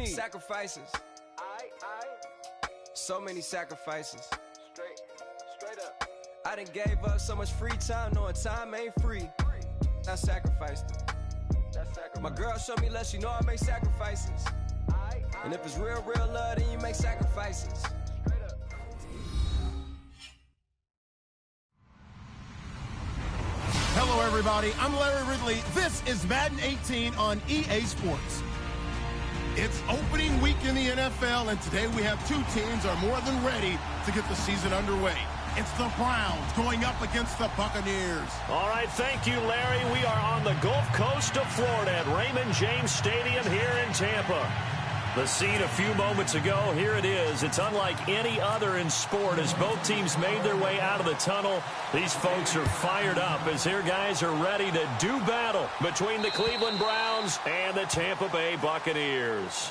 need? Sacrifices. So many sacrifices. Straight up. I done gave up so much free time, knowing time ain't free. I sacrificed it. My girl showed me love, she know I make sacrifices. And if it's real love, then you make sacrifices. Hello, everybody. I'm Larry Ridley. This is Madden 18 on EA Sports. It's opening week in the NFL, and today we have two teams are more than ready to get the season underway. It's the Browns going up against the Buccaneers. All right, thank you, Larry. We are on the Gulf Coast of Florida at Raymond James Stadium here in Tampa. The scene a few moments ago, here it is. It's unlike any other in sport as both teams made their way out of the tunnel. These folks are fired up as their guys are ready to do battle between the Cleveland Browns and the Tampa Bay Buccaneers.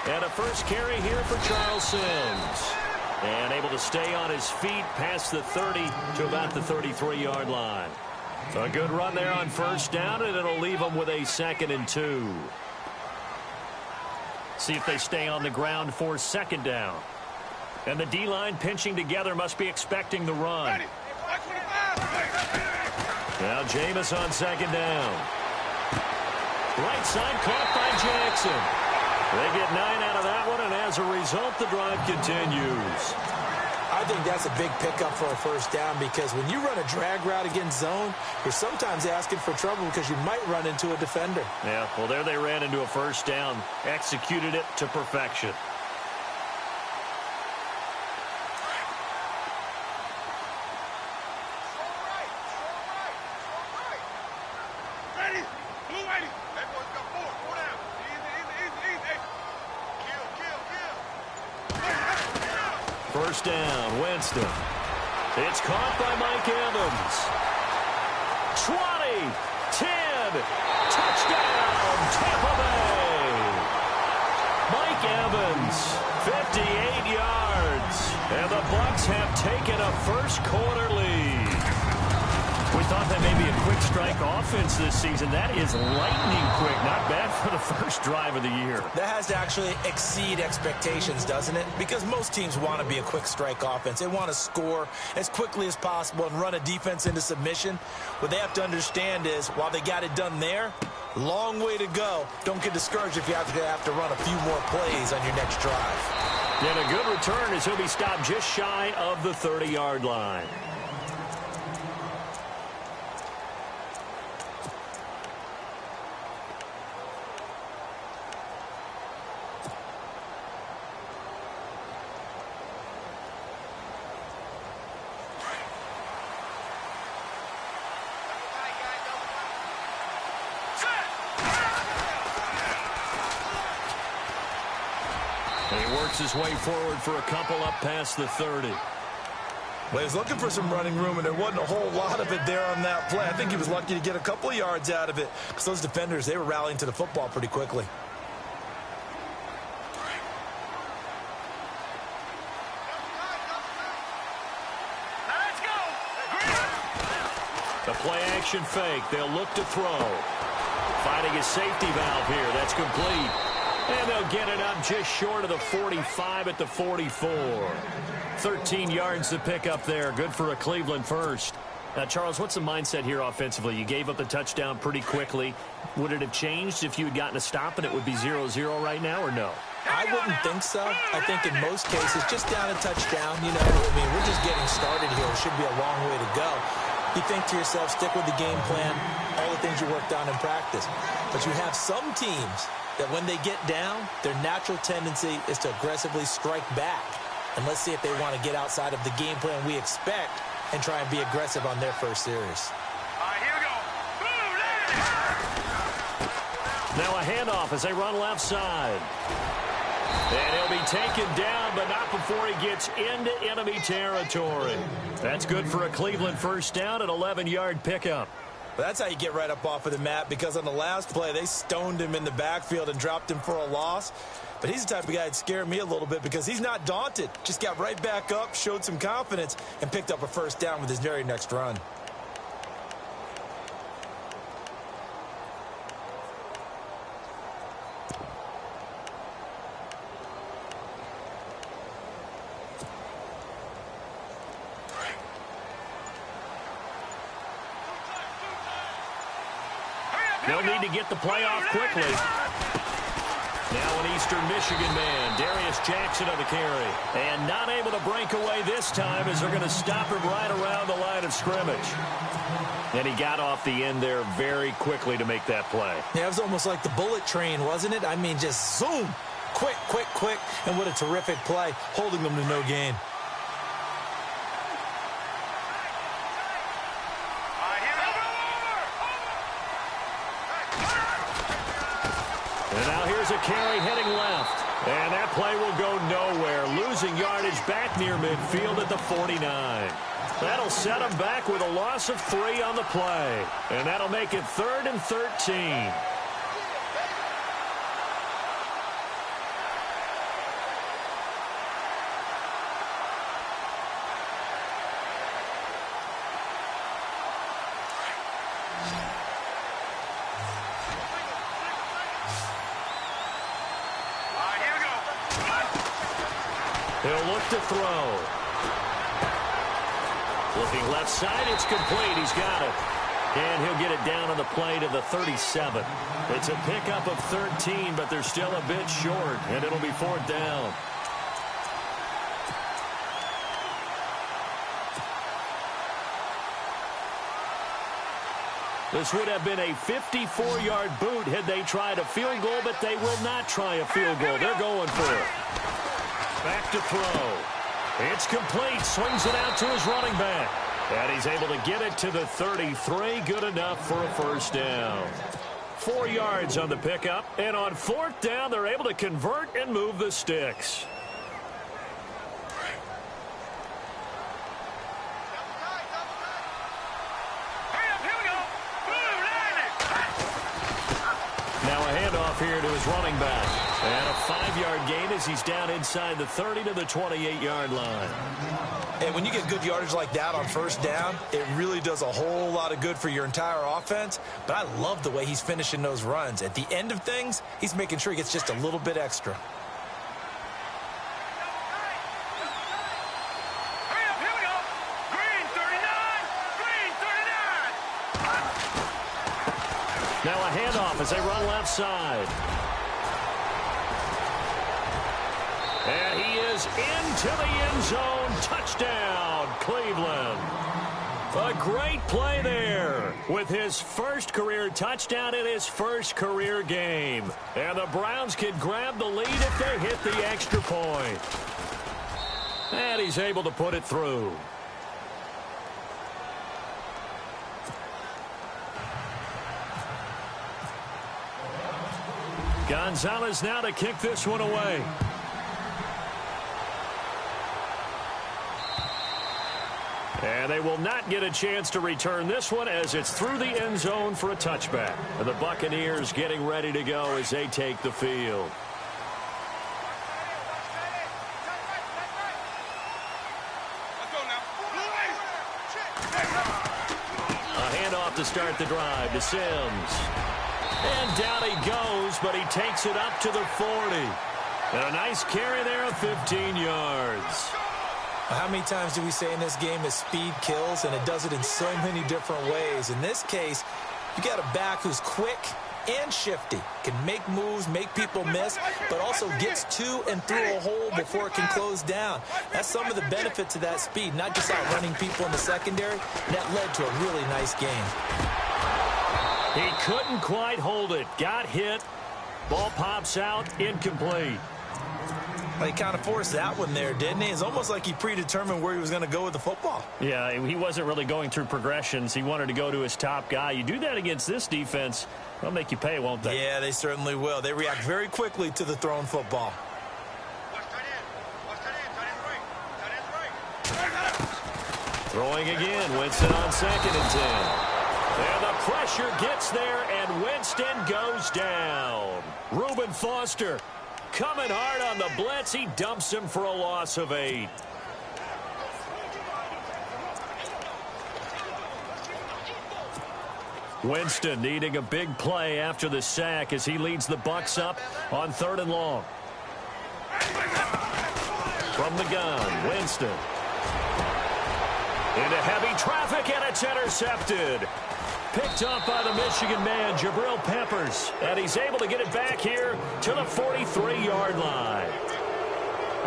And a first carry here for Charles Sims. And able to stay on his feet past the 30 to about the 33-yard line. A good run there on first down, and it'll leave them with a 2nd and 2. See if they stay on the ground for 2nd down. And the D-line pinching together must be expecting the run. Now Jameis on 2nd down. Right side caught by Jackson. They get 9 out of that one, and as a result, the drive continues. I think that's a big pickup for a first down because when you run a drag route against zone, you're sometimes asking for trouble because you might run into a defender. Yeah, well, there they ran into a first down, executed it to perfection. First down, Winston. It's caught by Mike Evans. 20, 10, touchdown, Tampa Bay. Mike Evans, 58 yards. And the Bucs have taken a first-quarter lead. We thought that may be a quick strike offense this season. That is lightning quick. Not bad for the first drive of the year. That has to actually exceed expectations, doesn't it? Because most teams want to be a quick strike offense. They want to score as quickly as possible and run a defense into submission. What they have to understand is, while they got it done there, long way to go. Don't get discouraged if you have to run a few more plays on your next drive. And a good return as he'll be stopped just shy of the 30-yard line. He works his way forward for a couple up past the 30. Well, he was looking for some running room, and there wasn't a whole lot of it there on that play. I think he was lucky to get a couple of yards out of it because those defenders, they were rallying to the football pretty quickly. The play-action fake. They'll look to throw. Finding a safety valve here. That's complete. And they'll get it up just short of the 45 at the 44. 13 yards to pick up there. Good for a Cleveland first. Now, Charles, what's the mindset here offensively? You gave up the touchdown pretty quickly. Would it have changed if you had gotten a stop and it would be 0-0 right now, or no? I wouldn't think so. I think in most cases, just down a touchdown, you know, I mean, we're just getting started here. It should be a long way to go. You think to yourself, stick with the game plan, all the things you worked on in practice. But you have some teams that when they get down, their natural tendency is to aggressively strike back. And let's see if they want to get outside of the game plan we expect and try and be aggressive on their first series. All right, here we go. Now a handoff as they run left side. And he'll be taken down, but not before he gets into enemy territory. That's good for a Cleveland first down, an 11-yard pickup. But that's how you get right up off of the mat, because on the last play, they stoned him in the backfield and dropped him for a loss. But he's the type of guy that scared me a little bit because he's not daunted. Just got right back up, showed some confidence, and picked up a first down with his very next run. They'll need to get the play off quickly. Now an Eastern Michigan man, Darius Jackson on the carry. And not able to break away this time as they're going to stop him right around the line of scrimmage. And he got off the end there very quickly to make that play. Yeah, it was almost like the bullet train, wasn't it? I mean, just zoom. Quick, quick, quick. And what a terrific play, holding them to no gain. And now here's a carry heading left. And that play will go nowhere. Losing yardage back near midfield at the 49. That'll set him back with a loss of 3 on the play. And that'll make it 3rd and 13. He'll look to throw. Looking left side, it's complete. He's got it. And he'll get it down on the play to the 37. It's a pickup of 13, but they're still a bit short, and it'll be 4th down. This would have been a 54-yard boot had they tried a field goal, but they will not try a field goal. They're going for it. Back to throw. It's complete. Swings it out to his running back. And he's able to get it to the 33. Good enough for a first down. 4 yards on the pickup. And on 4th down, they're able to convert and move the sticks. Now a handoff here to his running back. And a 5-yard gain as he's down inside the 30 to the 28-yard line. And when you get good yardage like that on first down, it really does a whole lot of good for your entire offense. But I love the way he's finishing those runs. At the end of things, he's making sure he gets just a little bit extra. Now a handoff as they run left side. And he is into the end zone. Touchdown, Cleveland. A great play there with his first career touchdown in his first career game. And the Browns can grab the lead if they hit the extra point. And he's able to put it through. Gonzalez now to kick this one away. And they will not get a chance to return this one as it's through the end zone for a touchback. And the Buccaneers getting ready to go as they take the field. A handoff to start the drive to Sims. And down he goes, but he takes it up to the 40. And a nice carry there of 15 yards. How many times do we say in this game that speed kills, and it does it in so many different ways? In this case, you got a back who's quick and shifty, can make moves, make people miss, but also gets to and through a hole before it can close down. That's some of the benefits of that speed, not just outrunning people in the secondary. That led to a really nice game. He couldn't quite hold it. Got hit. Ball pops out. Incomplete. Well, he kind of forced that one there, didn't he? It's almost like he predetermined where he was going to go with the football. Yeah, he wasn't really going through progressions. He wanted to go to his top guy. You do that against this defense, they'll make you pay, won't they? Yeah, they certainly will. They react very quickly to the thrown football. Throwing again. Winston on 2nd and 10. And the pressure gets there, and Winston goes down. Reuben Foster coming hard on the blitz. He dumps him for a loss of 8. Winston needing a big play after the sack as he leads the Bucs up on 3rd and long. From the gun, Winston. Into heavy traffic, and it's intercepted. Picked up by the Michigan man, Jabril Peppers. And he's able to get it back here to the 43-yard line.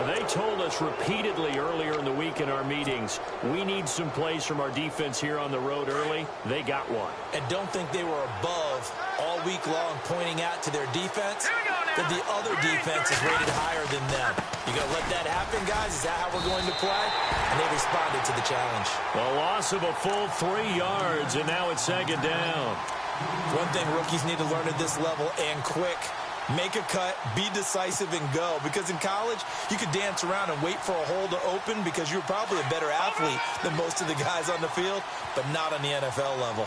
They told us repeatedly earlier in the week in our meetings, we need some plays from our defense here on the road early. They got one. And don't think they were above all week long pointing out to their defense that the other defense is rated higher than them. You going to let that happen, guys? Is that how we're going to play? And they responded to the challenge. A loss of a full 3 yards, and now it's 2nd down. One thing rookies need to learn at this level, and quick. Make a cut, be decisive, and go. Because in college, you could dance around and wait for a hole to open because you're probably a better athlete than most of the guys on the field, but not on the NFL level.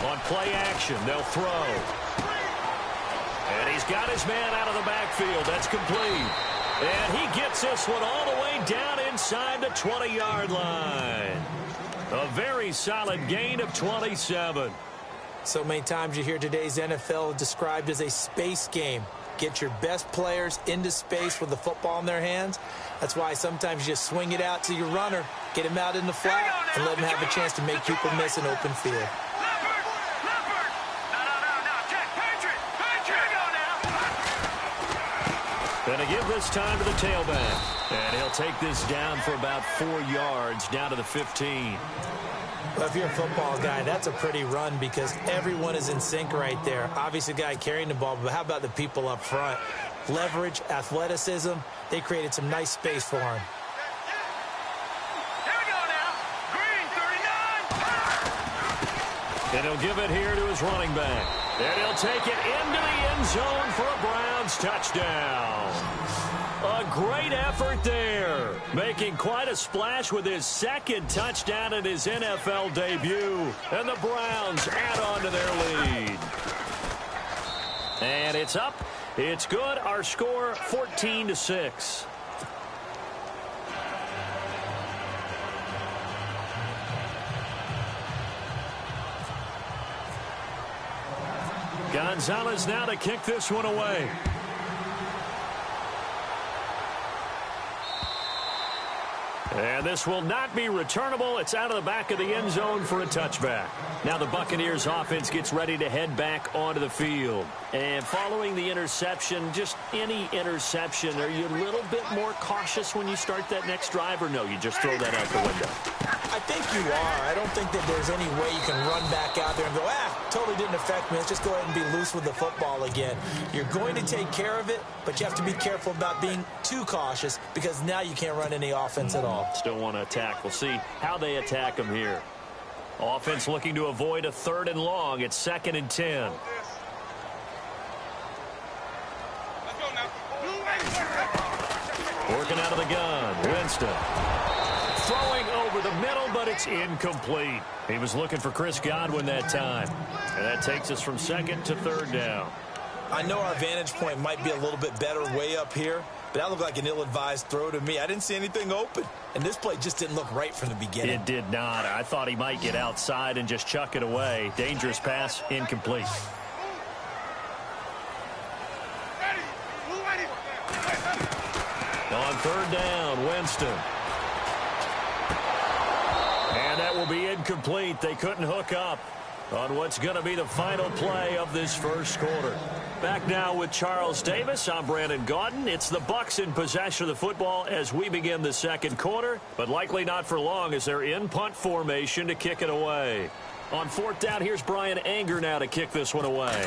On play action, they'll throw. And he's got his man out of the backfield. That's complete. And he gets this one all the way down inside the 20-yard line. A very solid gain of 27. So many times you hear today's NFL described as a space game. Get your best players into space with the football in their hands. That's why sometimes you just swing it out to your runner, get him out in the flat, and let him have a chance to make people miss an open field. Gonna give this time to the tailback. And he'll take this down for about 4 yards, down to the 15. Well, if you're a football guy, that's a pretty run because everyone is in sync right there. Obviously, the guy carrying the ball, but how about the people up front? Leverage, athleticism, they created some nice space for him. Here we go now. Green, 39. And he'll give it here to his running back. And he'll take it into the end zone for a Browns touchdown. A great effort there. Making quite a splash with his 2nd touchdown in his NFL debut. And the Browns add on to their lead. And it's up. It's good. Our score, 14-6. Gonzalez now to kick this one away. And this will not be returnable. It's out of the back of the end zone for a touchback. Now the Buccaneers offense gets ready to head back onto the field. And following the interception, just any interception, are you a little bit more cautious when you start that next drive, or no, you just throw that out the window? I think you are. I don't think that there's any way you can run back out there and go, totally didn't affect me. Let's just go ahead and be loose with the football again. You're going to take care of it, but you have to be careful about being too cautious because now you can't run any offense at all. Still want to attack. We'll see how they attack him here. Offense looking to avoid a 3rd and long. It's 2nd and 10. Working out of the gun. Winston. Throwing over the middle, but it's incomplete. He was looking for Chris Godwin that time. And that takes us from 2nd to 3rd down. I know our vantage point might be a little bit better way up here, but that looked like an ill-advised throw to me. I didn't see anything open, and this play just didn't look right from the beginning. It did not. I thought he might get outside and just chuck it away. Dangerous pass, incomplete. On 3rd down, Winston. And that will be incomplete. They couldn't hook up on what's going to be the final play of this first quarter. Back now with Charles Davis. I'm Brandon Gaudin. It's the Bucs in possession of the football as we begin the 2nd quarter, but likely not for long as they're in punt formation to kick it away. On 4th down, here's Brian Anger now to kick this one away.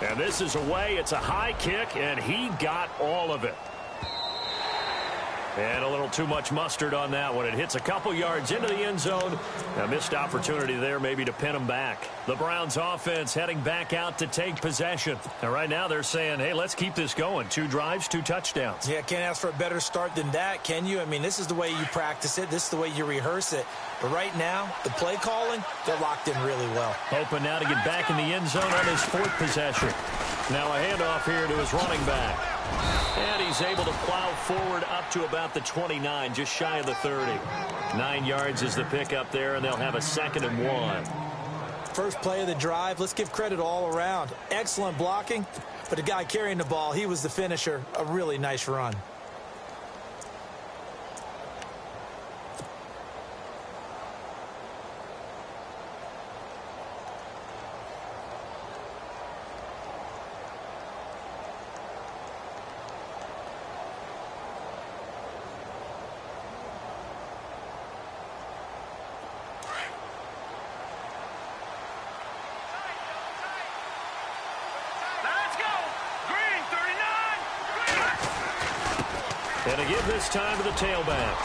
And this is away. It's a high kick, and he got all of it. And a little too much mustard on that one. It hits a couple yards into the end zone. A missed opportunity there maybe to pin them back. The Browns offense heading back out to take possession. And right now they're saying, hey, let's keep this going. 2 drives, 2 touchdowns. Yeah, can't ask for a better start than that, can you? I mean, this is the way you practice it. This is the way you rehearse it. But right now, the play calling, they're locked in really well. Hoping now to get back in the end zone on his 4th possession. Now a handoff here to his running back. And he's able to plow forward up to about the 29, just shy of the 30. 9 yards is the pickup there, and they'll have a 2nd and 1. First play of the drive, let's give credit all around. Excellent blocking, but the guy carrying the ball, he was the finisher. A really nice run. And a give this time to the tailback.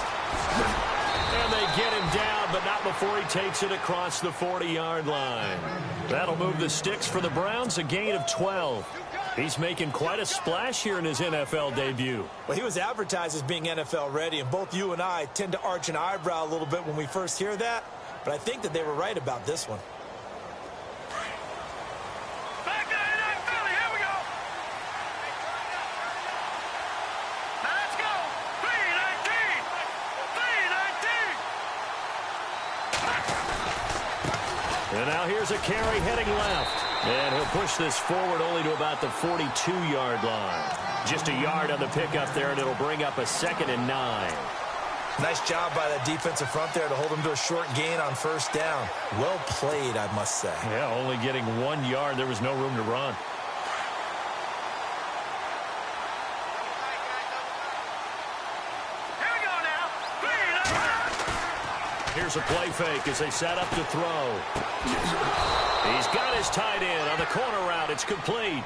And they get him down, but not before he takes it across the 40-yard line. That'll move the sticks for the Browns, a gain of 12. He's making quite a splash here in his NFL debut. Well, he was advertised as being NFL ready, and both you and I tend to arch an eyebrow a little bit when we first hear that, but I think that they were right about this one. And now here's a carry heading left. And he'll push this forward only to about the 42-yard line. Just a yard on the pickup there, and it'll bring up a 2nd and 9. Nice job by that defensive front there to hold him to a short gain on first down. Well played, I must say. Yeah, only getting 1 yard. There was no room to run. Here's a play fake as they set up to throw. He's got his tight end on the corner route. It's complete.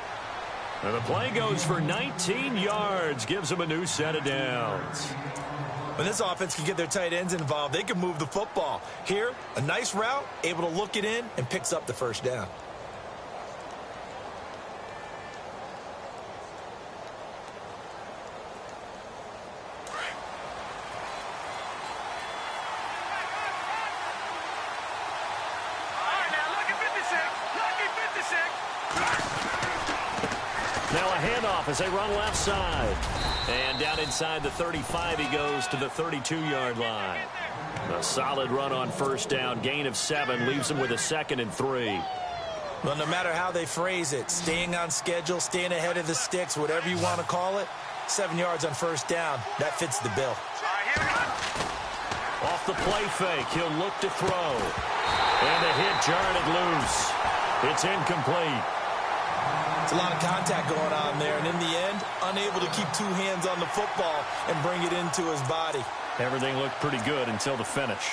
And the play goes for 19 yards. Gives him a new set of downs. When this offense can get their tight ends involved, they can move the football. Here, a nice route, able to look it in, and picks up the first down. Now a handoff as they run left side. And down inside the 35, he goes to the 32-yard line. A solid run on first down. Gain of 7 leaves him with a 2nd and 3. Well, no matter how they phrase it, staying on schedule, staying ahead of the sticks, whatever you want to call it, 7 yards on first down, that fits the bill. Off the play fake, he'll look to throw. And the hit jarred it loose. It's incomplete. It's a lot of contact going on there, and in the end, unable to keep 2 hands on the football and bring it into his body. Everything looked pretty good until the finish.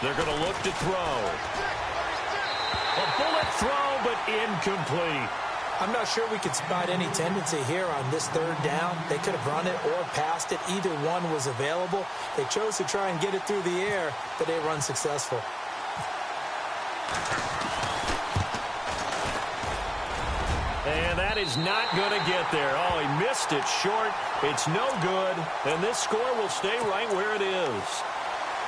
They're going to look to throw. A bullet throw, but incomplete. I'm not sure we could spot any tendency here on this 3rd down. They could have run it or passed it. Either one was available. They chose to try and get it through the air, but they were unsuccessful. And that is not going to get there. Oh, he missed it short. It's no good. And this score will stay right where it is.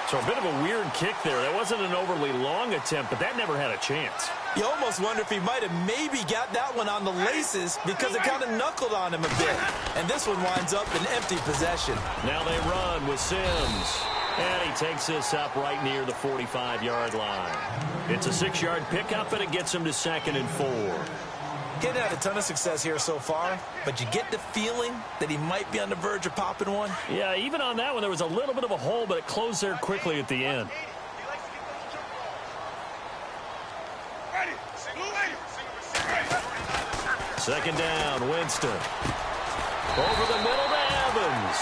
So a bit of a weird kick there. That wasn't an overly long attempt, but that never had a chance. You almost wonder if he might have maybe got that one on the laces because it kind of knuckled on him a bit. And this one winds up in empty possession. Now they run with Sims. And he takes this up right near the 45-yard line. It's a 6-yard pickup, and it gets him to 2nd and 4. Getting had a ton of success here so far, but you get the feeling that he might be on the verge of popping one. Yeah, even on that one, there was a little bit of a hole, but it closed there quickly at the end. Second down, Winston. Over the middle to Evans.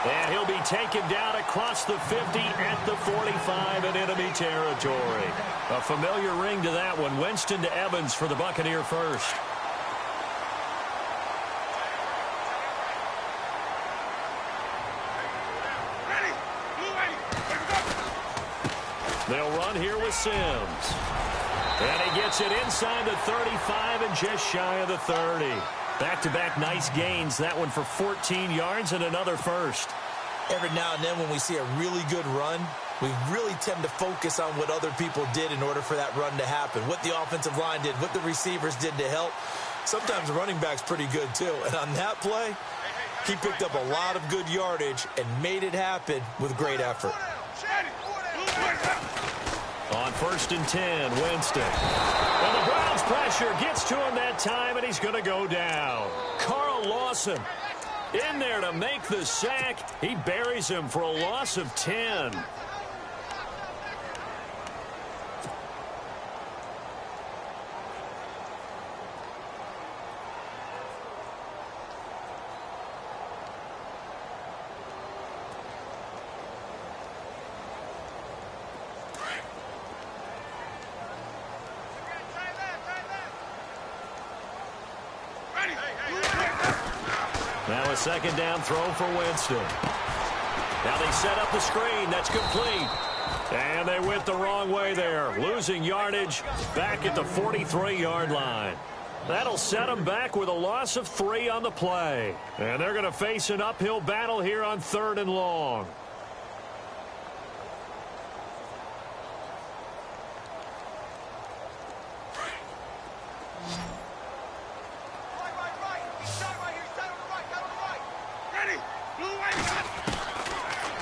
And he'll be taken down across the 50 at the 45 in enemy territory. A familiar ring to that one. Winston to Evans for the Buccaneer first. They'll run here with Sims. And he gets it inside the 35 and just shy of the 30. Back-to-back nice gains. That one for 14 yards and another first. Every now and then when we see a really good run, we really tend to focus on what other people did in order for that run to happen. What the offensive line did, what the receivers did to help. Sometimes the running back's pretty good too. And on that play, he picked up a lot of good yardage and made it happen with great effort. On 1st and 10, Winston. And the Browns pressure gets to him that time, and he's going to go down. Carl Lawson in there to make the sack. He buries him for a loss of 10. Now a second down throw for Winston. Now they set up the screen. That's complete. And they went the wrong way there. Losing yardage back at the 43-yard line. That'll set them back with a loss of 3 on the play. And they're going to face an uphill battle here on 3rd and long.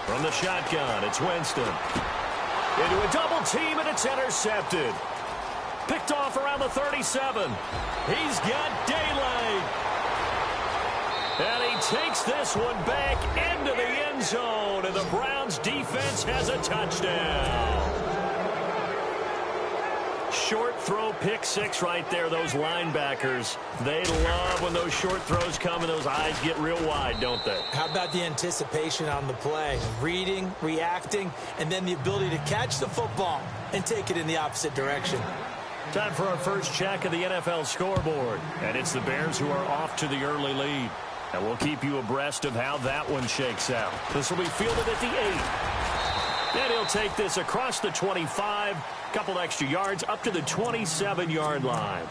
From the shotgun, it's Winston. Into a double team, and it's intercepted. Picked off around the 37. He's got daylight. And he takes this one back into the end zone, and the Browns defense has a touchdown. Short throw, pick 6 right there. Those linebackers, they love when those short throws come and those eyes get real wide, don't they? How about the anticipation on the play? Reading, reacting, and then the ability to catch the football and take it in the opposite direction. Time for our first check of the NFL scoreboard. And it's the Bears who are off to the early lead. And we'll keep you abreast of how that one shakes out. This will be fielded at the 8. And he'll take this across the 25. Couple extra yards up to the 27-yard line.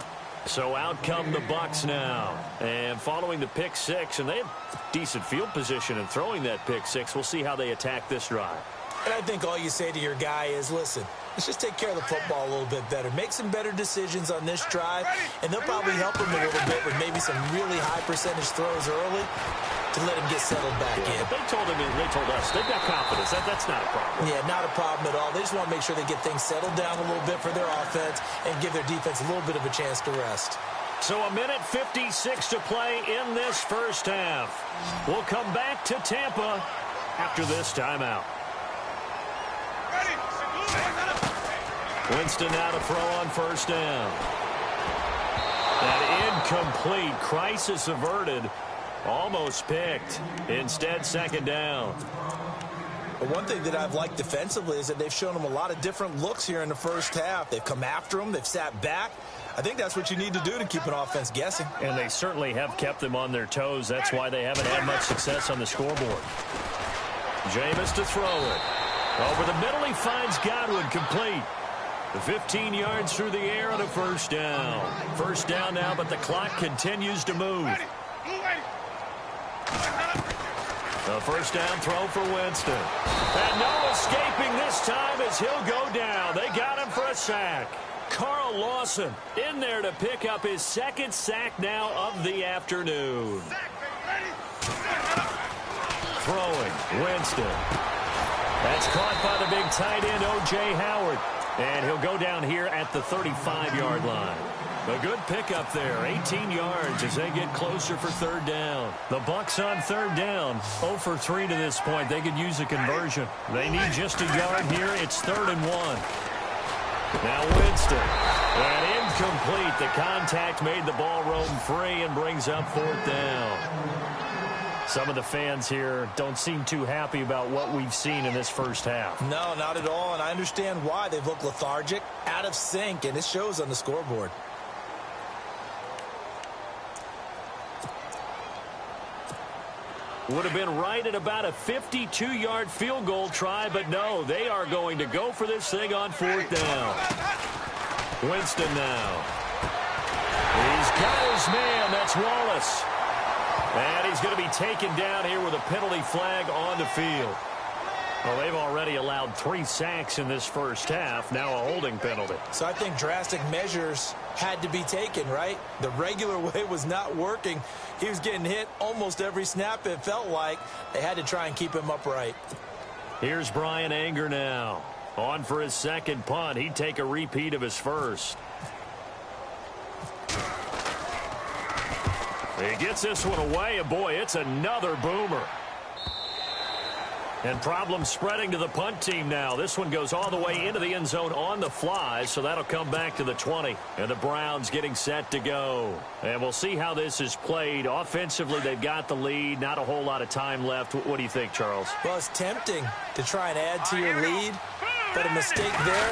So out come the Bucs now. And following the pick 6, and they have decent field position in throwing that pick 6. We'll see how they attack this drive. And I think all you say to your guy is, listen, let's just take care of the football a little bit better. Make some better decisions on this drive, and they'll probably help him a little bit with maybe some really high percentage throws early to let him get settled back in. They told us they've got confidence. That's not a problem. Yeah, not a problem at all. They just want to make sure they get things settled down a little bit for their offense and give their defense a little bit of a chance to rest. So a minute 56 to play in this first half. We'll come back to Tampa after this timeout. Winston now to throw on 1st down. That incomplete. Crisis averted. Almost picked. Instead, 2nd down. But one thing that I've liked defensively is that they've shown them a lot of different looks here in the first half. They've come after them. They've sat back. I think that's what you need to do to keep an offense guessing. And they certainly have kept them on their toes. That's why they haven't had much success on the scoreboard. Jameis to throw it. Over the middle, he finds Godwin, complete. The 15 yards through the air and a 1st down. 1st down now, but the clock continues to move. The 1st down throw for Winston. And no escaping this time as he'll go down. They got him for a sack. Carl Lawson in there to pick up his 2nd sack now of the afternoon. Throwing, Winston. That's caught by the big tight end, O.J. Howard. And he'll go down here at the 35-yard line. A good pickup there, 18 yards as they get closer for third down. The Bucs on third down, 0 for 3 to this point. They could use a conversion. They need just a yard here. It's 3rd and 1. Now Winston. And incomplete. The contact made the ball roam free and brings up 4th down. Some of the fans here don't seem too happy about what we've seen in this first half. No, not at all, and I understand why. They've looked lethargic, out of sync, and it shows on the scoreboard. Would have been right at about a 52-yard field goal try, but no, they are going to go for this thing on 4th down. Winston now. He's got his man. That's Wallace. And he's going to be taken down here with a penalty flag on the field. Well, they've already allowed 3 sacks in this first half. Now a holding penalty. So I think drastic measures had to be taken, right? The regular way was not working. He was getting hit almost every snap, it felt like. They had to try and keep him upright. Here's Brian Anger now. On for his second punt. He'd take a repeat of his first. He gets this one away, and boy, it's another boomer. And problems spreading to the punt team now. This one goes all the way into the end zone on the fly, so that'll come back to the 20. And the Browns getting set to go. And we'll see how this is played. Offensively, they've got the lead. Not a whole lot of time left. What do you think, Charles? Well, it's tempting to try and add to your lead, but a mistake there,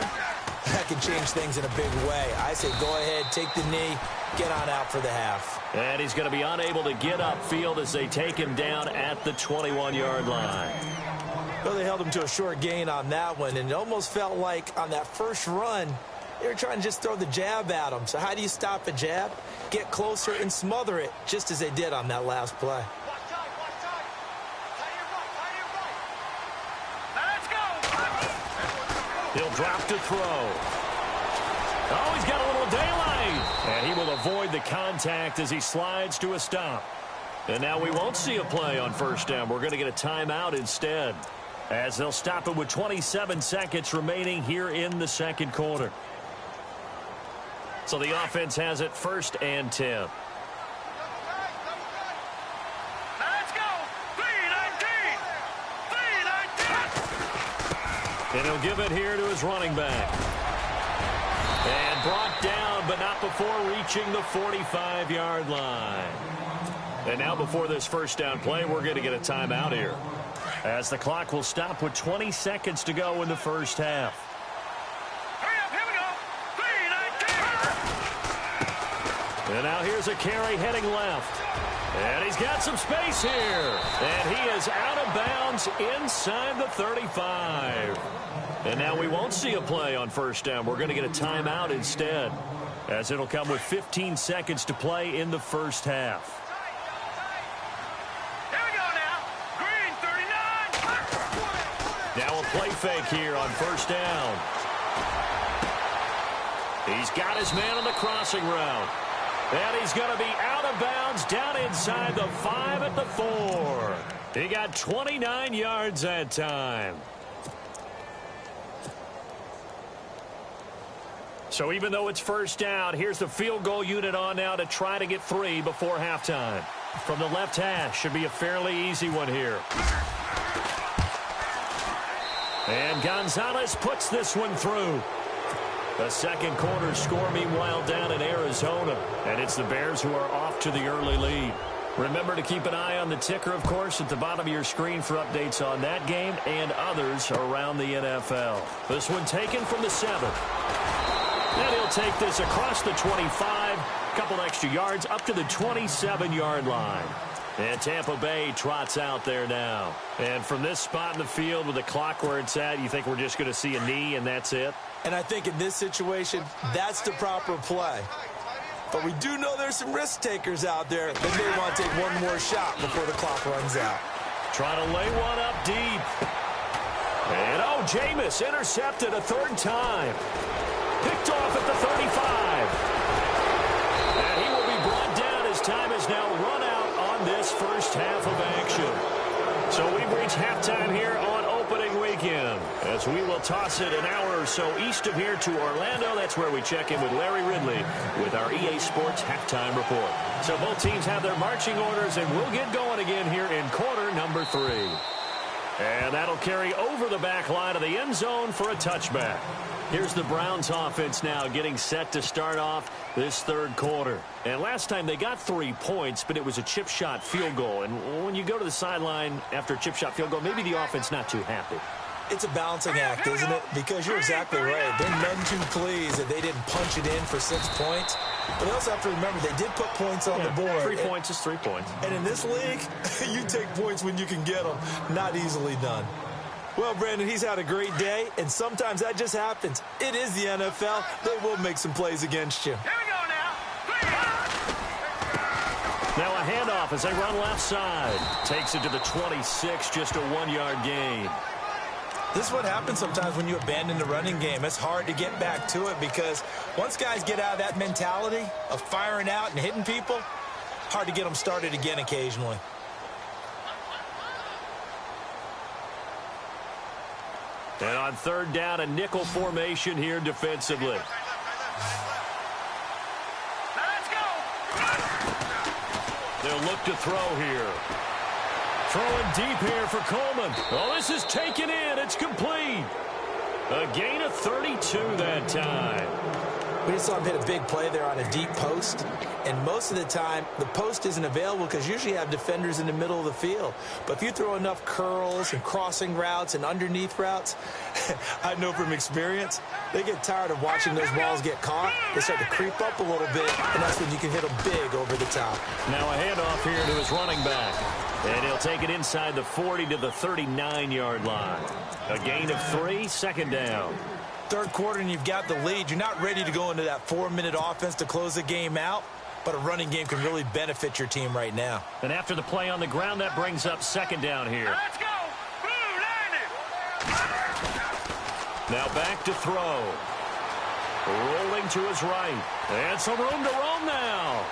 that can change things in a big way. I say go ahead, take the knee, get on out for the half. And he's going to be unable to get upfield as they take him down at the 21-yard line. Well, they held him to a short gain on that one, and it almost felt like on that first run, they were trying to just throw the jab at him. So how do you stop a jab? Get closer and smother it, just as they did on that last play. He'll drop to throw. Oh, he's got a little daylight. And he will avoid the contact as he slides to a stop. And now we won't see a play on first down. We're going to get a timeout instead, as they'll stop it with 27 seconds remaining here in the second quarter. So the offense has it 1st and 10. Let's go. 3-19. 3-19. And he'll give it here to his running back. And brought down, but not before reaching the 45-yard line. And now before this first down play, we're going to get a timeout here, as the clock will stop with 20 seconds to go in the first half. Hurry up, here we go. 3-19. And now here's a carry heading left. And he's got some space here. And he is out of bounds inside the 35. And now we won't see a play on first down. We're going to get a timeout instead, as it'll come with 15 seconds to play in the first half. Here we go now. Green, 39. Now a play fake here on first down. He's got his man on the crossing route. And he's going to be out of bounds down inside the 5 at the 4. He got 29 yards that time. So even though it's first down, here's the field goal unit on now to try to get 3 before halftime. From the left hash, should be a fairly easy one here. And Gonzalez puts this one through. The second quarter score, meanwhile, down in Arizona. And it's the Bears who are off to the early lead. Remember to keep an eye on the ticker, of course, at the bottom of your screen for updates on that game and others around the NFL. This one taken from the 7. And he'll take this across the 25, a couple extra yards, up to the 27-yard line. And Tampa Bay trots out there now. And from this spot in the field with the clock where it's at, you think we're just going to see a knee and that's it? And I think in this situation, that's the proper play. But we do know there's some risk takers out there that may want to take one more shot before the clock runs out. Trying to lay one up deep. And, oh, Jameis intercepted a 3rd time. Picked off at the 35. And he will be brought down as time is now run out on this first half of action. So we've reached halftime here on opening weekend. as we will toss it an hour or so east of here to Orlando. That's where we check in with Larry Ridley with our EA Sports halftime report. So both teams have their marching orders, and we'll get going again here in quarter number 3. And that'll carry over the back line of the end zone for a touchback. Here's the Browns offense now getting set to start off this third quarter. And last time they got 3 points, but it was a chip shot field goal. And when you go to the sideline after a chip shot field goal, maybe the offense not too happy. It's a balancing act, isn't it? Because you're exactly right. They're none too pleased that they didn't punch it in for 6 points. But they also have to remember they did put points on the board. 3 points is 3 points. And in this league, you take points when you can get them. Not easily done. Well, Brandon, he's had a great day, and sometimes that just happens. It is the NFL. They will make some plays against you. Here we go now. Now a handoff as they run left side. Takes it to the 26, just a 1-yard gain. This is what happens sometimes when you abandon the running game. It's hard to get back to it because once guys get out of that mentality of firing out and hitting people, hard to get them started again occasionally. And on third down, a nickel formation here defensively. Let's go. They'll look to throw here. Throwing deep here for Coleman. Oh, this is taken in. It's complete. A gain of 32 that time. We just saw him hit a big play there on a deep post. And most of the time, the post isn't available because usually you have defenders in the middle of the field. But if you throw enough curls and crossing routes and underneath routes, I know from experience, they get tired of watching those balls get caught. They start to creep up a little bit, and that's when you can hit them big over the top. Now a handoff here to his running back. And he'll take it inside the 40 to the 39-yard line. A gain of 3, second down. Third quarter and you've got the lead. You're not ready to go into that 4-minute offense to close the game out, but a running game can really benefit your team right now. And after the play on the ground, that brings up second down here. Let's go. Blue, landed. Now back to throw. Rolling to his right. And some room to roam now.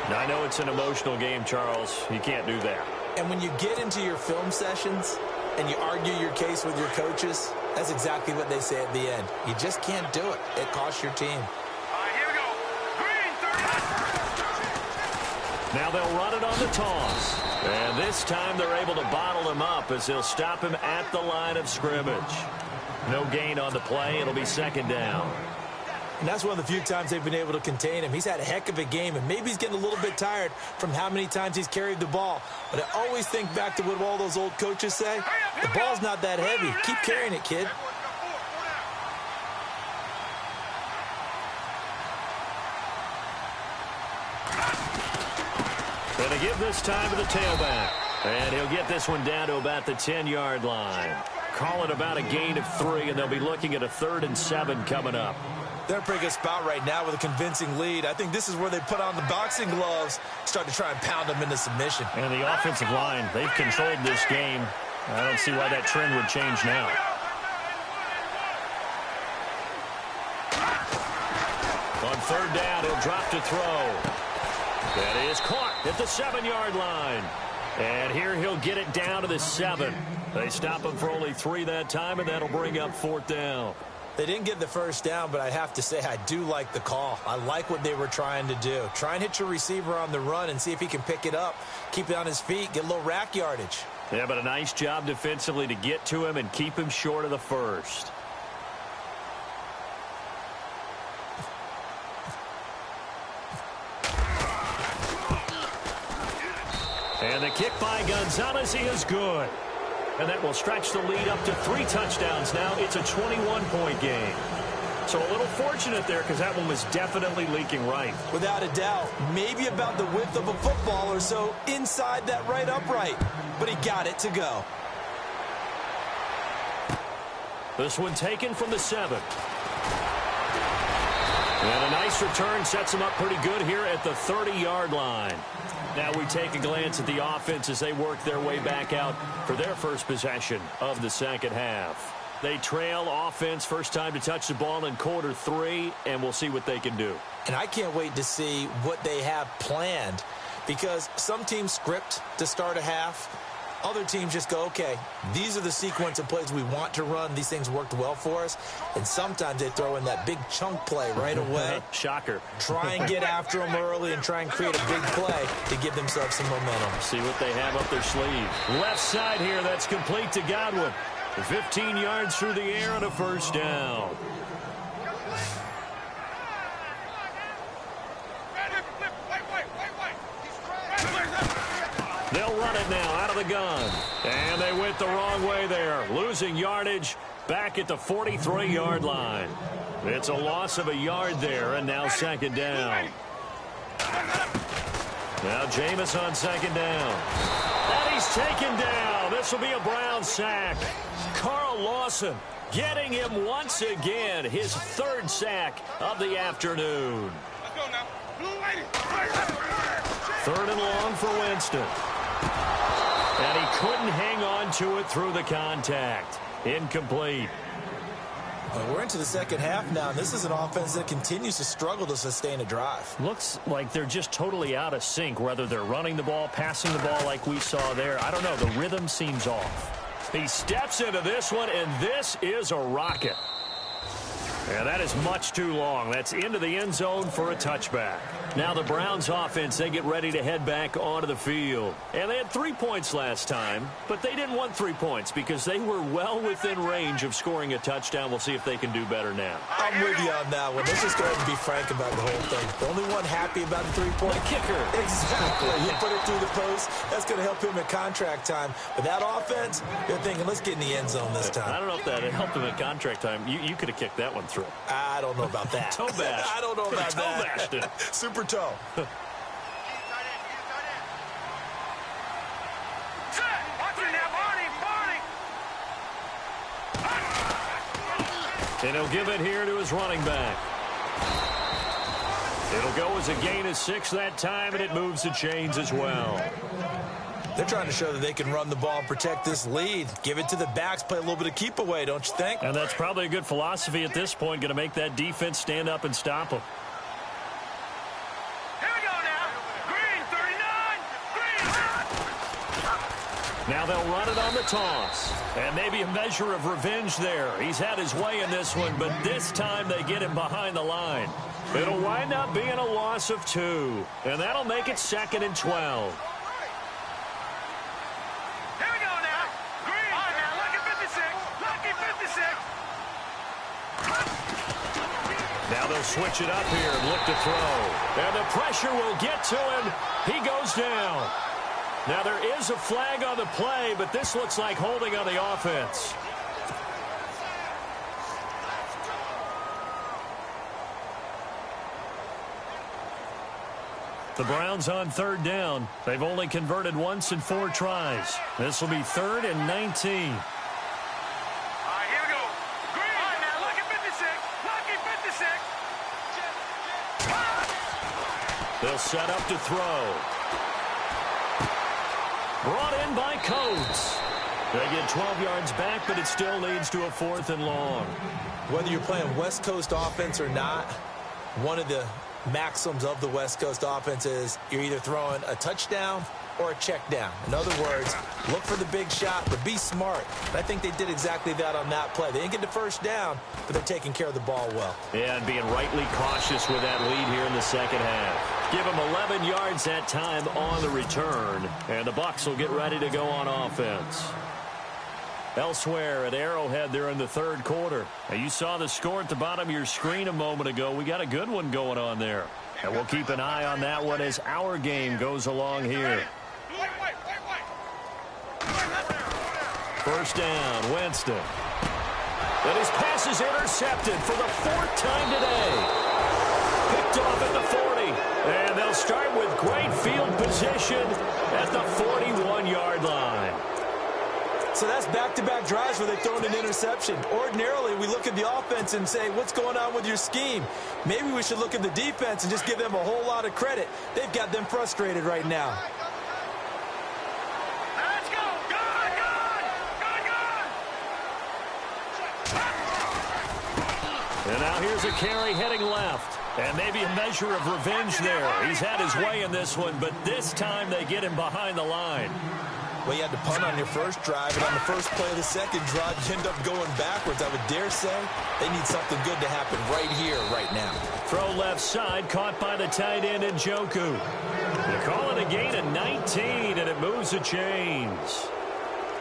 Now, I know it's an emotional game, Charles. You can't do that. And when you get into your film sessions and you argue your case with your coaches, that's exactly what they say at the end. You just can't do it. It costs your team. All right, here we go. Green, 30. Now they'll run it on the toss. And this time they're able to bottle him up as they'll stop him at the line of scrimmage. No gain on the play. It'll be second down. And that's one of the few times they've been able to contain him. He's had a heck of a game, and maybe he's getting a little bit tired from how many times he's carried the ball. But I always think back to what all those old coaches say. The ball's not that heavy. Keep carrying it, kid. Going to give this time to the tailback. And he'll get this one down to about the 10-yard line. Call it about a gain of 3, and they'll be looking at a 3rd and 7 coming up. They're in a pretty good spot right now with a convincing lead. I think this is where they put on the boxing gloves, start to try and pound them into submission. And the offensive line, they've controlled this game. I don't see why that trend would change now. On third down, he'll drop to throw. That is caught at the 7-yard line. And here he'll get it down to the 7. They stop him for only 3 that time, and that'll bring up 4th down. They didn't get the first down, but I have to say I do like the call. I like what they were trying to do. Try and hit your receiver on the run and see if he can pick it up, keep it on his feet, get a little rack yardage. Yeah, but a nice job defensively to get to him and keep him short of the first. And the kick by Gonzalez, he is good. And that will stretch the lead up to 3 touchdowns now. It's a 21-point game. So a little fortunate there because that one was definitely leaking right. Without a doubt. Maybe about the width of a football or so inside that right upright. But he got it to go. This one taken from the 7. And a nice return sets him up pretty good here at the 30-yard line. Now we take a glance at the offense as they work their way back out for their first possession of the second half. They trail offense first time to touch the ball in quarter 3, and we'll see what they can do. And I can't wait to see what they have planned because some teams script to start a half. Other teams just go, okay, these are the sequence of plays we want to run. These things worked well for us. And sometimes they throw in that big chunk play right away. Shocker. Try and get after them early and try and create a big play to give themselves some momentum. See what they have up their sleeve. Left side here, that's complete to Godwin. 15 yards through the air and a first down. They'll run it now out of the gun. And they went the wrong way there. Losing yardage back at the 43-yard line. It's a loss of a yard there, and now second down. Now Jameis on second down. And he's taken down. This will be a Brown sack. Carl Lawson getting him once again. His third sack of the afternoon. Third and long for Winston. And he couldn't hang on to it through the contact. Incomplete. Well, we're into the second half now, and this is an offense that continues to struggle to sustain a drive. Looks like they're just totally out of sync, whether they're running the ball, passing the ball like we saw there. I don't know. The rhythm seems off. He steps into this one, and this is a rocket. And that is much too long. That's into the end zone for a touchback. Now the Browns offense, they get ready to head back onto the field. And they had 3 points last time, but they didn't want 3 points because they were well within range of scoring a touchdown. We'll see if they can do better now. I'm with you on that one. Let's just go ahead and be frank about the whole thing. The only one happy about the 3-point kicker. Exactly. You put it through the post. That's going to help him at contract time. But that offense, they're thinking, let's get in the end zone this time. I don't know if that helped him at contract time. You could have kicked that one through. I don't know about that. Toe bash. I don't know about toe that. Bashed it. Super toe. And he'll give it here to his running back. It'll go as a gain of 6 that time, and it moves the chains as well. They're trying to show that they can run the ball and protect this lead. Give it to the backs, play a little bit of keep away, don't you think? And that's probably a good philosophy at this point, going to make that defense stand up and stop them. Here we go now. Green, 39. Green. Now they'll run it on the toss. And maybe a measure of revenge there. He's had his way in this one, but this time they get him behind the line. It'll wind up being a loss of 2. And that'll make it 2nd and 12. Now they'll switch it up here and look to throw. And the pressure will get to him. He goes down. Now there is a flag on the play, but this looks like holding on the offense. The Browns on 3rd down. They've only converted once in 4 tries. This will be 3rd and 19. They'll set up to throw. Brought in by Coates. They get 12 yards back, but it still leads to a 4th and long. Whether you're playing West Coast offense or not, one of the maxims of the West Coast offense is you're either throwing a touchdown or a check down. In other words, look for the big shot, but be smart. And I think they did exactly that on that play. They didn't get the first down, but they're taking care of the ball well. Yeah, and being rightly cautious with that lead here in the second half. Give them 11 yards that time on the return, and the Bucs will get ready to go on offense. Elsewhere at Arrowhead there in the 3rd quarter. Now, you saw the score at the bottom of your screen a moment ago. We got a good one going on there. And we'll keep an eye on that one as our game goes along here. First down, Winston. And his pass is intercepted for the 4th time today. Picked off at the 40. And they'll start with great field position at the 41-yard line. So that's back-to-back drives where they've thrown an interception. Ordinarily, we look at the offense and say, what's going on with your scheme? Maybe we should look at the defense and just give them a whole lot of credit. They've got them frustrated right now. Let's go. Good. And now here's a carry heading left. And maybe a measure of revenge there. He's had his way in this one, but this time they get him behind the line. Well, you had to punt on your first drive, and on the first play of the second drive, you end up going backwards. I would dare say they need something good to happen right here, right now. Throw left side, caught by the tight end Njoku. They call it a gain of 19, and it moves the chains.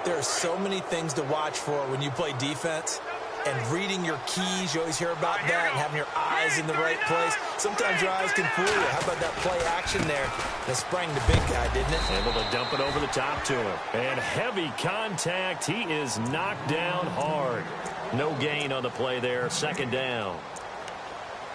There are so many things to watch for when you play defense. And reading your keys, you always hear about that, and having your eyes in the right place. Sometimes your eyes can fool you. How about that play action there? That sprang the big guy, didn't it? Able to dump it over the top to him. And heavy contact. He is knocked down hard. No gain on the play there. Second down.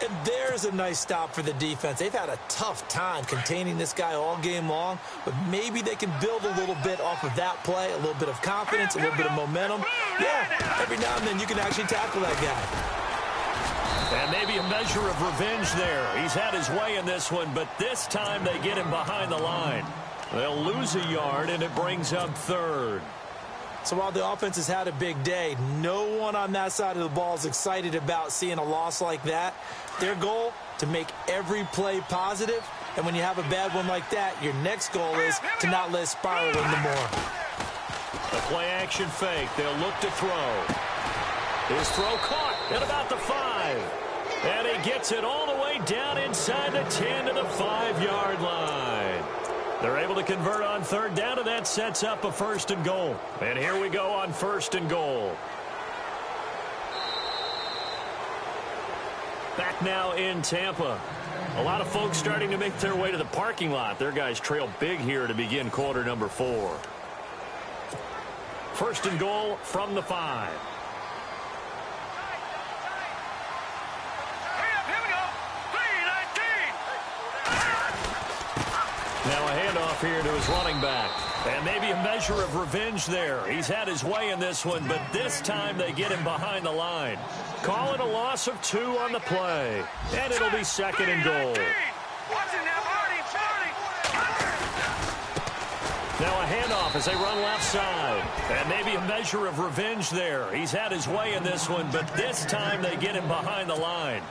And there's a nice stop for the defense. They've had a tough time containing this guy all game long, but maybe they can build a little bit off of that play, a little bit of confidence, a little bit of momentum. Yeah, every now and then you can actually tackle that guy. And maybe a measure of revenge there. He's had his way in this one, but this time they get him behind the line. They'll lose a yard, and it brings up third. So while the offense has had a big day, no one on that side of the ball is excited about seeing a loss like that. Their goal, to make every play positive. And when you have a bad one like that, your next goal is to not let it spiral into more. The play action fake. They'll look to throw. His throw caught at about the 5. And he gets it all the way down inside the 10 to the 5-yard line. They're able to convert on third down, and that sets up a first and goal. And here we go on first and goal. Back now in Tampa. A lot of folks starting to make their way to the parking lot. Their guys trail big here to begin quarter number 4. First and goal from the 5. Now a handoff here to his running back. And maybe a measure of revenge there. He's had his way in this one, but this time they get him behind the line. Call it a loss of 2 on the play. And it'll be second and goal. Now a handoff as they run left side. And maybe a measure of revenge there. He's had his way in this one, but this time they get him behind the line.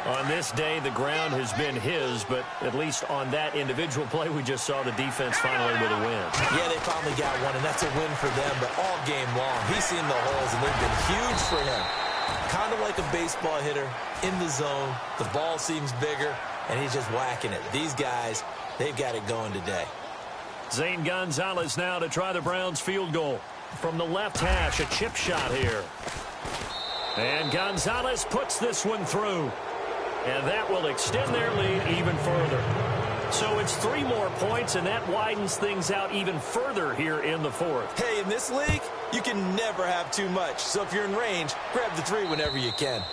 On this day, the ground has been his, but at least on that individual play, we just saw the defense finally with a win. Yeah, they finally got one, and that's a win for them, but all game long, he's seen the holes, and they've been huge for him. Kind of like a baseball hitter in the zone. The ball seems bigger, and he's just whacking it. These guys, they've got it going today. Zane Gonzalez now to try the Browns field goal. From the left hash, a chip shot here. And Gonzalez puts this one through. And that will extend their lead even further. So it's 3 more points, and that widens things out even further here in the 4th. Hey, in this league, you can never have too much. So if you're in range, grab the 3 whenever you can.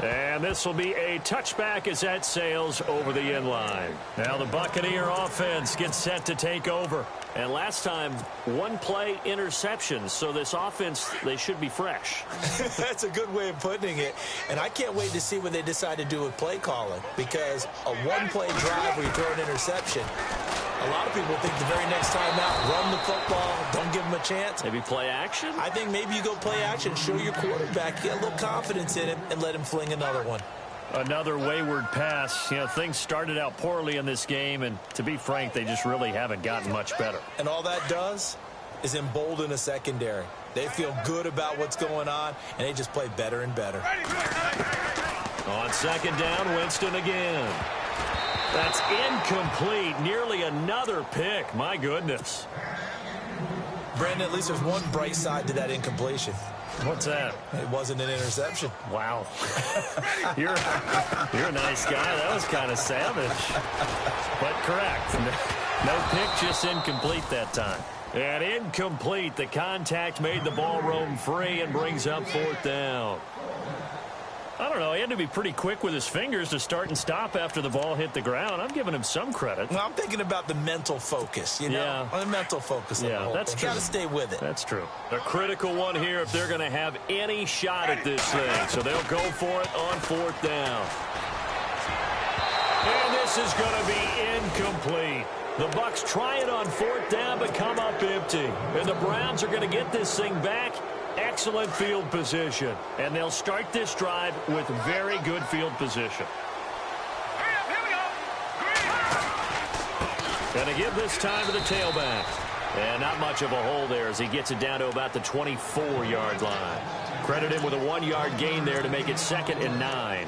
And this will be a touchback as that sails over the end line. Now the Buccaneer offense gets set to take over. And last time, 1 play interception. So this offense, they should be fresh. That's a good way of putting it. And I can't wait to see what they decide to do with play calling. Because a 1-play drive where you throw an interception, a lot of people think the very next time out, run the football, don't give them a chance. Maybe play action? I think maybe you go play action, show your quarterback, get a little confidence in him, and let him fling another one. Another wayward pass. You know, things started out poorly in this game, and to be frank, they just really haven't gotten much better. And all that does is embolden a secondary. They feel good about what's going on, and they just play better and better. On second down, Winston again. That's incomplete. Nearly another pick. My goodness. Brandon, at least there's one bright side to that incompletion. What's that? It wasn't an interception. Wow. You're a nice guy. That was kind of savage. But correct. No pick, just incomplete that time. And incomplete. The contact made the ball roam free and brings up 4th down. I don't know. He had to be pretty quick with his fingers to start and stop after the ball hit the ground. I'm giving him some credit. Well, I'm thinking about the mental focus, you know? Yeah. The mental focus. Yeah, that's true. Got to stay with it. That's true. A critical one here if they're going to have any shot at this thing. So they'll go for it on 4th down. And this is going to be incomplete. The Bucs try it on 4th down but come up empty. And the Browns are going to get this thing back. Excellent field position. And they'll start this drive with very good field position. And to give this time to the tailback. And not much of a hole there as he gets it down to about the 24-yard line. Credit him with a 1-yard gain there to make it 2nd and 9.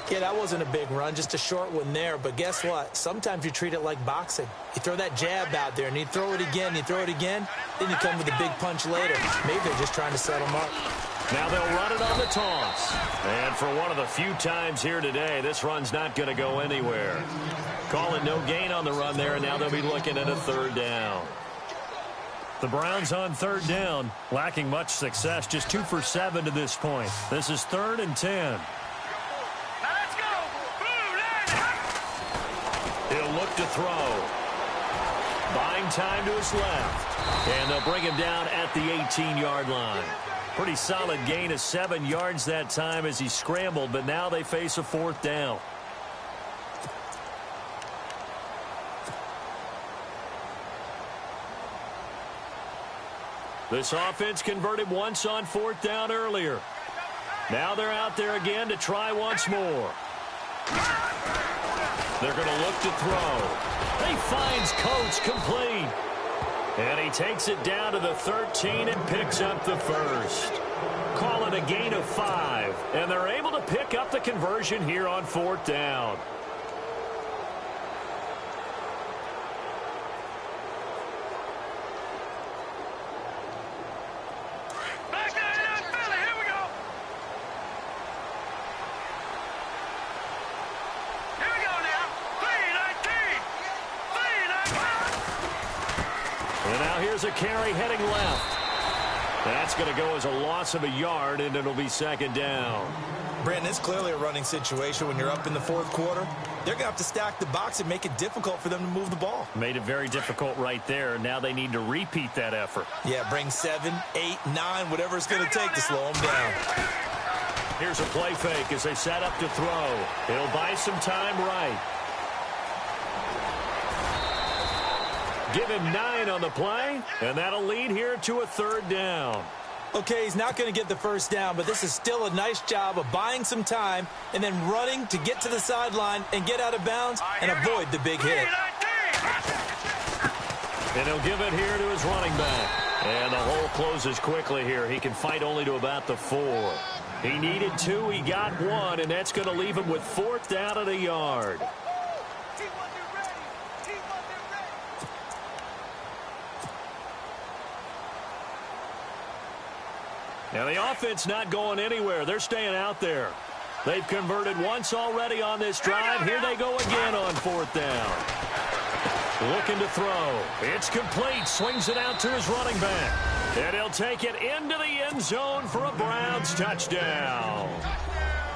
Yeah, that wasn't a big run, just a short one there. But guess what? Sometimes you treat it like boxing. You throw that jab out there, and you throw it again, then you come with a big punch later. Maybe they're just trying to set him up. Now they'll run it on the toss. And for one of the few times here today, this run's not going to go anywhere. Calling no gain on the run there, and now they'll be looking at a 3rd down. The Browns on 3rd down, lacking much success, just 2 for 7 to this point. This is 3rd and 10. He'll look to throw. Buying time to his left. And they'll bring him down at the 18-yard line. Pretty solid gain of 7 yards that time as he scrambled, but now they face a 4th down. This offense converted once on 4th down earlier. Now they're out there again to try once more. They're going to look to throw. He finds Coates complete. And he takes it down to the 13 and picks up the 1st. Call it a gain of 5. And they're able to pick up the conversion here on 4th down. Here's a carry heading left. That's going to go as a loss of a yard, and it'll be 2nd down. Brandon, it's clearly a running situation when you're up in the 4th quarter. They're going to have to stack the box and make it difficult for them to move the ball. Made it very difficult right there. Now they need to repeat that effort. Yeah, bring 7, 8, 9, whatever it's going to take to slow them down. Here's a play fake as they set up to throw. He'll buy some time right. Give him 9 on the play, and that'll lead here to a 3rd down. Okay, he's not going to get the 1st down, but this is still a nice job of buying some time and then running to get to the sideline and get out of bounds and avoid the big hit. And he'll give it here to his running back. And the hole closes quickly here. He can fight only to about the 4. He needed 2, he got 1, and that's going to leave him with 4th down at a yard. Now the offense not going anywhere. They're staying out there. They've converted once already on this drive. Here they go again on 4th down. Looking to throw. It's complete. Swings it out to his running back. And he'll take it into the end zone for a Browns touchdown.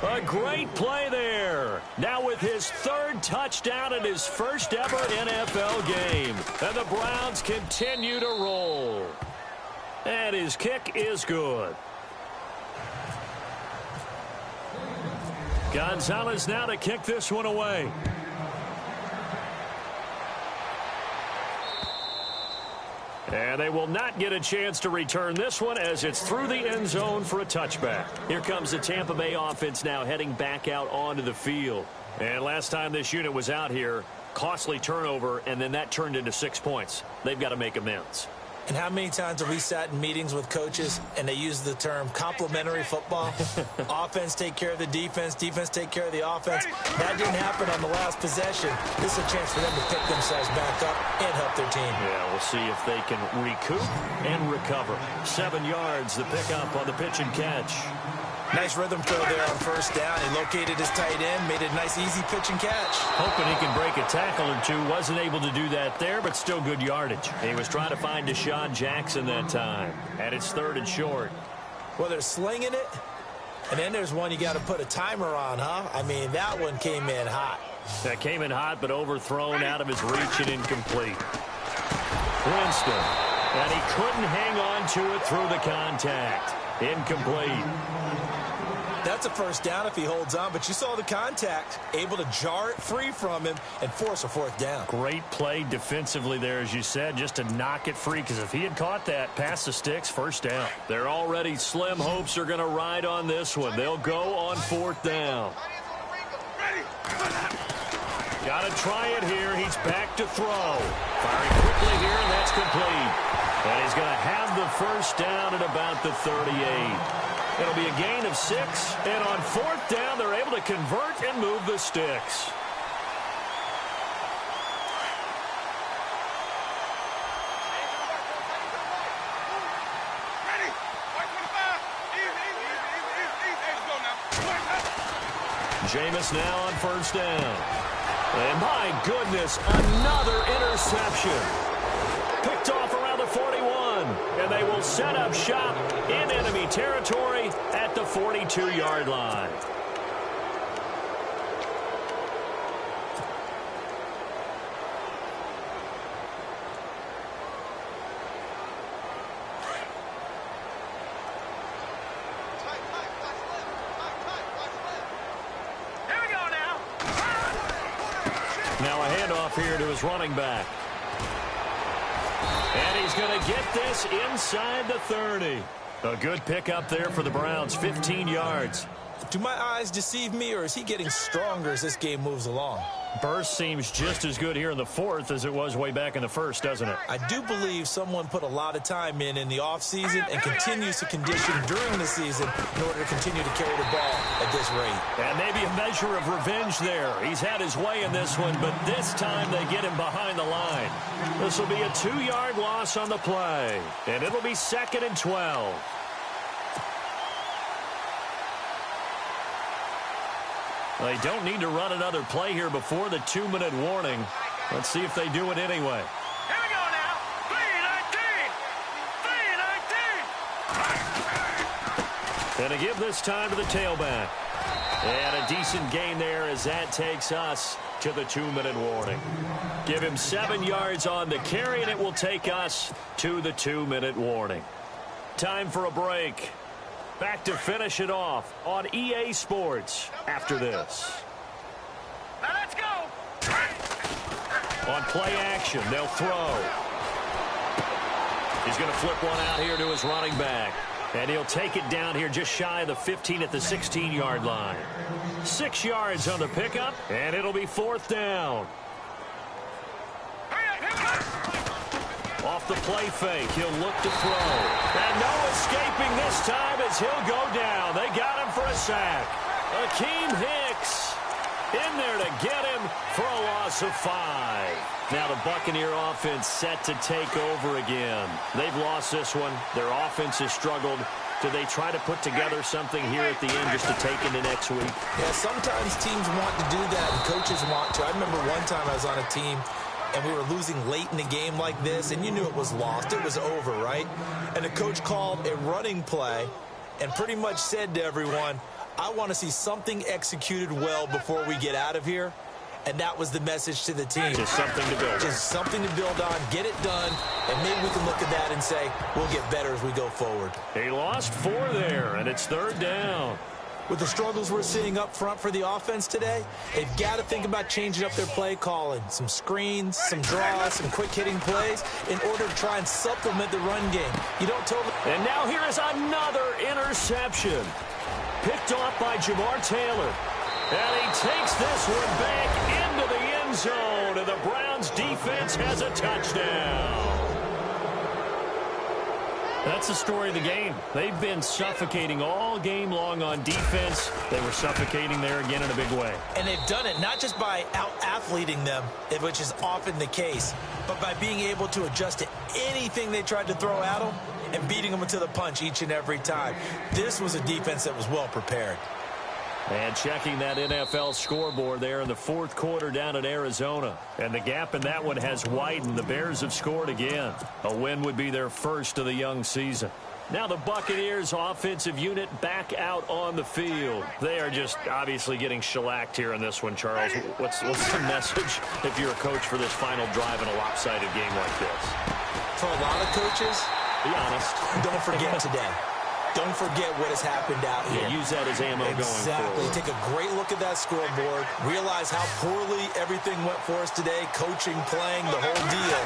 A great play there. Now with his 3rd touchdown in his first ever NFL game. And the Browns continue to roll. And his kick is good. Gonzalez now to kick this one away. And they will not get a chance to return this one as it's through the end zone for a touchback. Here comes the Tampa Bay offense now heading back out onto the field. And last time this unit was out here, costly turnover, and then that turned into 6 points. They've got to make amends. And how many times have we sat in meetings with coaches and they use the term complementary football? Offense take care of the defense, defense take care of the offense. That didn't happen on the last possession. This is a chance for them to pick themselves back up and help their team. Yeah, we'll see if they can recoup and recover. 7 yards, the pickup on the pitch and catch. Nice rhythm throw there on 1st down. He located his tight end, made it a nice, easy pitch and catch. Hoping he can break a tackle or two. Wasn't able to do that there, but still good yardage. He was trying to find Deshaun Jackson that time. And it's 3rd and short. Well, they're slinging it. And then there's one you got to put a timer on, huh? I mean, that one came in hot. That came in hot, but overthrown out of his reach and incomplete. Winston. And he couldn't hang on to it through the contact. Incomplete. That's a 1st down if he holds on, but you saw the contact, able to jar it free from him and force a 4th down. Great play defensively there, as you said, just to knock it free, because if he had caught that, past the sticks, 1st down. Their already slim hopes are going to ride on this one. They'll go on 4th down. Got to try it here. He's back to throw. Firing quickly here, and that's complete. And he's going to have the first down at about the 38. It'll be a gain of 6. And on 4th down, they're able to convert and move the sticks. Jameis now on 1st down. And my goodness, another interception. Picked off around the 41. And they will set up shop in enemy territory at the 42-yard line. Now a handoff here to his running back. And he's going to get this inside the 30. A good pickup there for the Browns, 15 yards. Do my eyes deceive me, or is he getting stronger as this game moves along? Burst seems just as good here in the 4th as it was way back in the 1st, doesn't it? I do believe someone put a lot of time in the offseason and continues to condition during the season in order to continue to carry the ball at this rate. And maybe a measure of revenge there. He's had his way in this one, but this time they get him behind the line. This will be a 2-yard loss on the play, and it'll be 2nd and 12. They don't need to run another play here before the 2-minute warning. Let's see if they do it anyway. Here we go now. 3-19. And a give this time to the tailback. And a decent gain there as that takes us to the 2-minute warning. Give him 7 yards on the carry, and it will take us to the 2-minute warning. Time for a break. Back to finish it off on EA Sports after this. Now let's go. On play action, they'll throw. He's going to flip one out here to his running back. And he'll take it down here just shy of the 15 at the 16-yard line. 6 yards on the pickup, and it'll be 4th down. Off the play fake, he'll look to throw. And no escaping this time as he'll go down. They got him for a sack. Akeem Hicks in there to get him for a loss of 5. Now the Buccaneer offense set to take over again. They've lost this one. Their offense has struggled. Do they try to put together something here at the end just to take into next week? Yeah, sometimes teams want to do that and coaches want to. I remember one time I was on a team and we were losing late in the game like this, and you knew it was lost. It was over, right? And the coach called a running play and pretty much said to everyone, I want to see something executed well before we get out of here. And that was the message to the team. Just something to build on. Just something to build on, get it done, and maybe we can look at that and say, we'll get better as we go forward. He lost 4 there, and it's 3rd down. With the struggles we're seeing up front for the offense today, they've got to think about changing up their play calling. Some screens, some draws, some quick-hitting plays in order to try and supplement the run game. You don't totally... And now here is another interception. Picked off by Jamar Taylor. And he takes this one back into the end zone, and the Browns defense has a touchdown. That's the story of the game. They've been suffocating all game long on defense. They were suffocating there again in a big way. And they've done it not just by out-athleting them, which is often the case, but by being able to adjust to anything they tried to throw at them and beating them to the punch each and every time. This was a defense that was well prepared. And checking that NFL scoreboard there in the 4th quarter down in Arizona. And the gap in that one has widened. The Bears have scored again. A win would be their first of the young season. Now the Buccaneers offensive unit back out on the field. They are just obviously getting shellacked here in this one, Charles. What's the message if you're a coach for this final drive in a lopsided game like this? For a lot of coaches, be honest. don't forget today. don't forget what has happened out here. Yeah, use that as ammo going forward. Take a great look at that scoreboard. Realize how poorly everything went for us today, coaching, playing, the whole deal.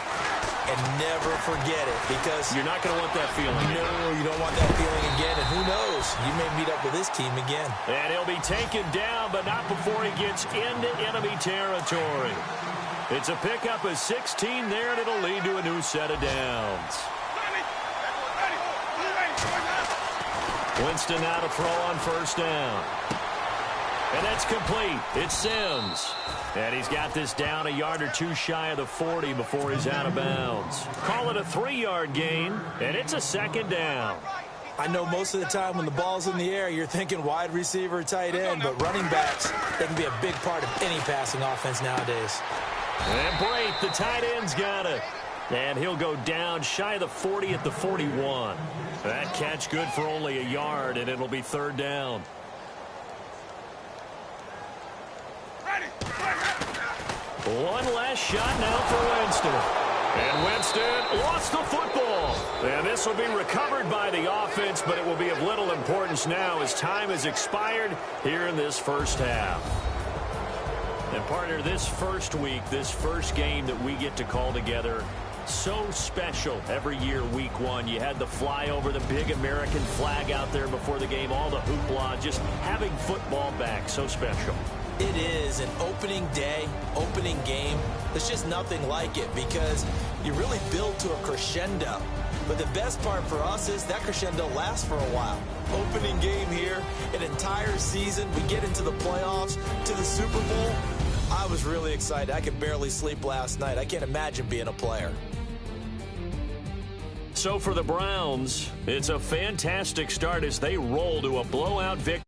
And never forget it, because you're not going to want that feeling. No, you don't want that feeling again. And who knows? You may meet up with this team again. And he'll be taken down, but not before he gets into enemy territory. It's a pickup of 16 there, and it'll lead to a new set of downs. Winston now to throw on first down. And that's complete. It's Sims. And he's got this down a yard or two shy of the 40 before he's out of bounds. Call it a 3-yard gain, and it's a second down. I know most of the time when the ball's in the air, you're thinking wide receiver, tight end, but running backs, they can be a big part of any passing offense nowadays. And Brate, the tight end's got it. And he'll go down shy of the 40 at the 41. That catch good for only a yard, and it'll be third down. One last shot now for Winston. And Winston lost the football. And this will be recovered by the offense, but it will be of little importance now as time has expired here in this first half. And partner, this first week, this first game that we get to call together, so special every year, week one. You had the flyover, the big American flag out there before the game, all the hoopla, just having football back, so special. It is an opening day, opening game. There's just nothing like it because you really build to a crescendo. But the best part for us is that crescendo lasts for a while. Opening game here, an entire season. We get into the playoffs, to the Super Bowl. I was really excited. I could barely sleep last night. I can't imagine being a player. So for the Browns, it's a fantastic start as they roll to a blowout victory.